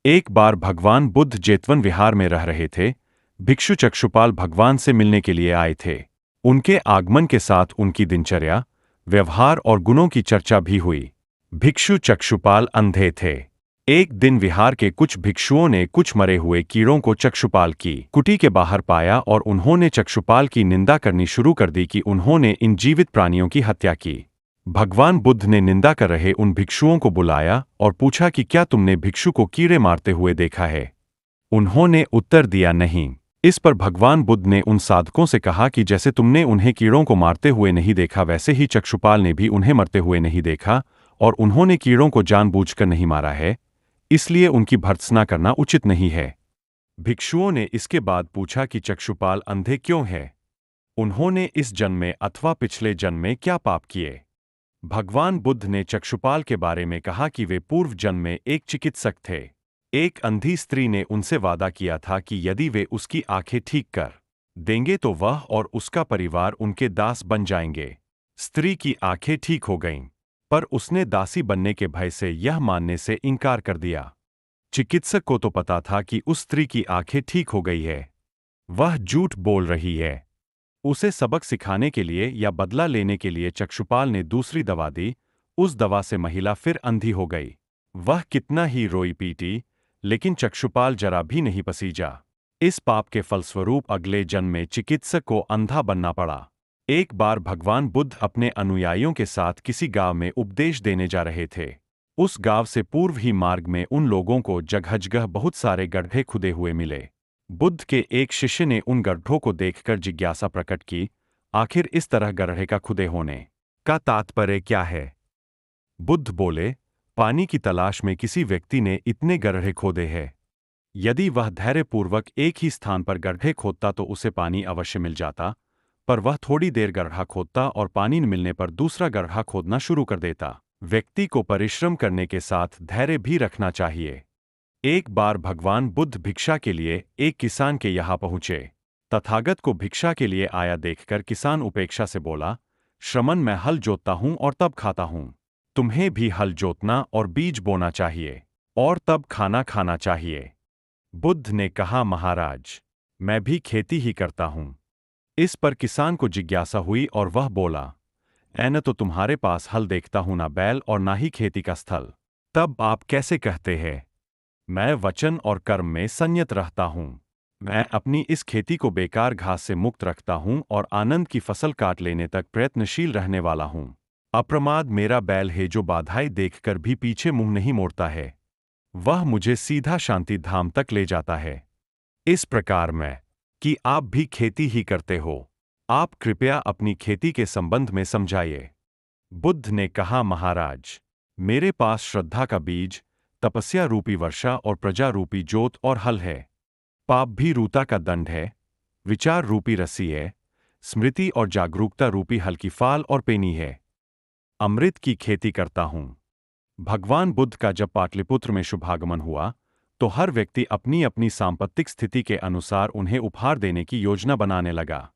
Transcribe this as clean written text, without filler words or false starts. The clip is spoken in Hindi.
एक बार भगवान बुद्ध जेतवन विहार में रह रहे थे। भिक्षु चक्षुपाल भगवान से मिलने के लिए आए थे। उनके आगमन के साथ उनकी दिनचर्या, व्यवहार और गुणों की चर्चा भी हुई। भिक्षु चक्षुपाल अंधे थे। एक दिन विहार के कुछ भिक्षुओं ने कुछ मरे हुए कीड़ों को चक्षुपाल की कुटी के बाहर पाया और उन्होंने चक्षुपाल की निंदा करनी शुरू कर दी कि उन्होंने इन जीवित प्राणियों की हत्या की। भगवान बुद्ध ने निंदा कर रहे उन भिक्षुओं को बुलाया और पूछा कि क्या तुमने भिक्षु को कीड़े मारते हुए देखा है? उन्होंने उत्तर दिया नहीं। इस पर भगवान बुद्ध ने उन साधकों से कहा कि जैसे तुमने उन्हें कीड़ों को मारते हुए नहीं देखा, वैसे ही चक्षुपाल ने भी उन्हें मरते हुए नहीं देखा और उन्होंने कीड़ों को जानबूझकर नहीं मारा है, इसलिए उनकी भर्त्सना करना उचित नहीं है। भिक्षुओं ने इसके बाद पूछा कि चक्षुपाल अंधे क्यों है? उन्होंने इस जन्म में अथवा पिछले जन्म में क्या पाप किए? भगवान बुद्ध ने चक्षुपाल के बारे में कहा कि वे पूर्व जन्म में एक चिकित्सक थे। एक अंधी स्त्री ने उनसे वादा किया था कि यदि वे उसकी आंखें ठीक कर देंगे तो वह और उसका परिवार उनके दास बन जाएंगे। स्त्री की आंखें ठीक हो गईं, पर उसने दासी बनने के भय से यह मानने से इनकार कर दिया। चिकित्सक को तो पता था कि उस स्त्री की आंखें ठीक हो गई है, वह झूठ बोल रही है। उसे सबक सिखाने के लिए या बदला लेने के लिए चक्षुपाल ने दूसरी दवा दी। उस दवा से महिला फिर अंधी हो गई। वह कितना ही रोई पीटी, लेकिन चक्षुपाल जरा भी नहीं पसीजा। इस पाप के फलस्वरूप अगले जन्म में चिकित्सक को अंधा बनना पड़ा। एक बार भगवान बुद्ध अपने अनुयायियों के साथ किसी गांव में उपदेश देने जा रहे थे। उस गांव से पूर्व ही मार्ग में उन लोगों को जगह-जगह बहुत सारे गड्ढे खुदे हुए मिले। बुद्ध के एक शिष्य ने उन गड्ढों को देखकर जिज्ञासा प्रकट की, आखिर इस तरह गड्ढे का खुदे होने का तात्पर्य क्या है? बुद्ध बोले, पानी की तलाश में किसी व्यक्ति ने इतने गड्ढे खोदे हैं। यदि वह धैर्यपूर्वक एक ही स्थान पर गड्ढे खोदता तो उसे पानी अवश्य मिल जाता, पर वह थोड़ी देर गड्ढा खोदता और पानी न मिलने पर दूसरा गड्ढा खोदना शुरू कर देता। व्यक्ति को परिश्रम करने के साथ धैर्य भी रखना चाहिए। एक बार भगवान बुद्ध भिक्षा के लिए एक किसान के यहाँ पहुँचे। तथागत को भिक्षा के लिए आया देखकर किसान उपेक्षा से बोला, श्रमण मैं हल जोतता हूँ और तब खाता हूँ। तुम्हें भी हल जोतना और बीज बोना चाहिए और तब खाना खाना चाहिए। बुद्ध ने कहा, महाराज, मैं भी खेती ही करता हूँ। इस पर किसान को जिज्ञासा हुई और वह बोला, न तो तुम्हारे पास हल देखता हूँ, ना बैल और ना ही खेती का स्थल। तब आप कैसे कहते हैं मैं वचन और कर्म में संयत रहता हूँ? मैं अपनी इस खेती को बेकार घास से मुक्त रखता हूँ और आनंद की फसल काट लेने तक प्रयत्नशील रहने वाला हूँ। अप्रमाद मेरा बैल है जो बाधाएं देखकर भी पीछे मुंह नहीं मोड़ता है। वह मुझे सीधा शांति धाम तक ले जाता है। इस प्रकार मैं कि आप भी खेती ही करते हो। आप कृपया अपनी खेती के संबंध में समझाइए। बुद्ध ने कहा, महाराज, मेरे पास श्रद्धा का बीज, तपस्या रूपी वर्षा और प्रजा रूपी जोत और हल है। पाप भी रूता का दंड है, विचार रूपी रस्सी है, स्मृति और जागरूकता रूपी हल की फाल और पेनी है। अमृत की खेती करता हूँ। भगवान बुद्ध का जब पाटलिपुत्र में शुभागमन हुआ तो हर व्यक्ति अपनी अपनी सांपत्तिक स्थिति के अनुसार उन्हें उपहार देने की योजना बनाने लगा।